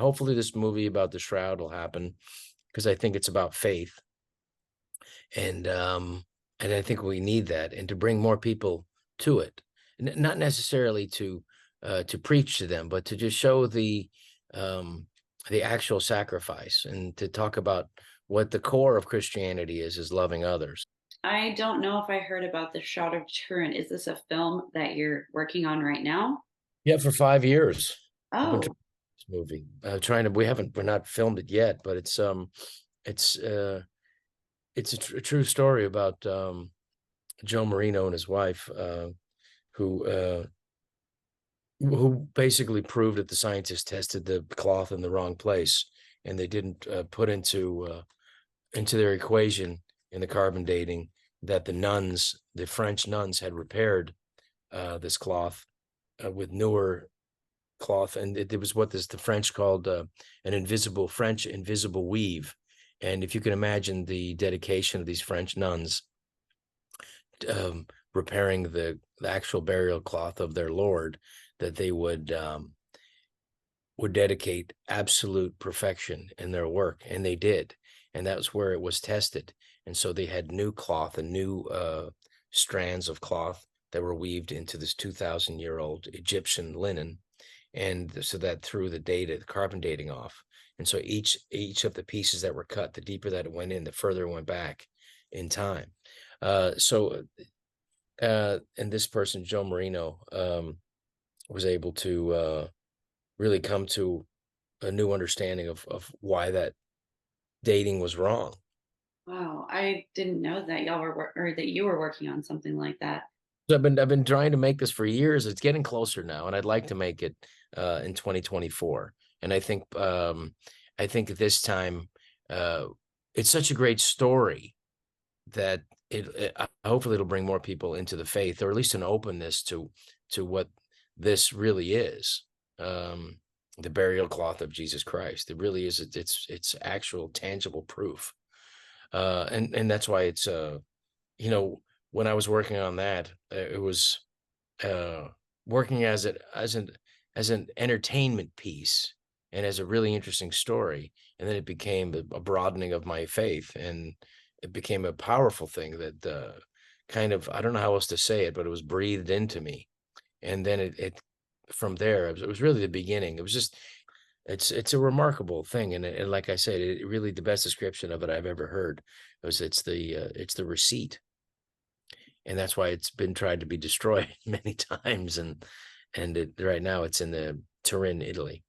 hopefully this movie about the shroud will happen, because I think it's about faith, and I think we need that, and to bring more people to it, not necessarily to preach to them, but to just show the actual sacrifice, and to talk about what the core of Christianity is loving others. I don't know if I heard about the Shroud of Turin. Is this a film that you're working on right now? Yeah, for 5 years I've been trying Oh, this movie. Trying to we're not filmed it yet, but it's a true story about Joe Marino and his wife, who uh, who basically proved that the scientists tested the cloth in the wrong place, and they didn't put into their equation in the carbon dating that the French nuns, had repaired this cloth with newer cloth, and it was what the French called an French invisible weave. And if you can imagine the dedication of these French nuns, repairing the actual burial cloth of their Lord, that they would dedicate absolute perfection in their work, and they did, and that was where it was tested. And so they had new cloth and new strands of cloth that were weaved into this 2,000-year-old Egyptian linen, and so that threw the carbon dating off. And so each of the pieces that were cut, the deeper that it went in, the further it went back in time. And this person, Joe Marino, was able to really come to a new understanding of why that dating was wrong. wow. I didn't know that y'all were or that you were working on something like that. So I've been trying to make this for years. It's getting closer now, and I'd like to make it in 2024. And I think this time uh, it's such a great story that hopefully it'll bring more people into the faith, or at least an openness to what this really is. The burial cloth of Jesus Christ. It really is. It's actual tangible proof. And that's why it's you know, when I was working on that, it was uh working as an entertainment piece, and as a really interesting story. And then it became a broadening of my faith, and it became a powerful thing that kind of, I don't know how else to say it, but it was breathed into me. And then it from there, it was really the beginning. It was just, it's a remarkable thing, and like I said, it really, the best description of it I've ever heard was, it's the receipt, and that's why it's been tried to be destroyed many times, and right now it's in the Turin, Italy.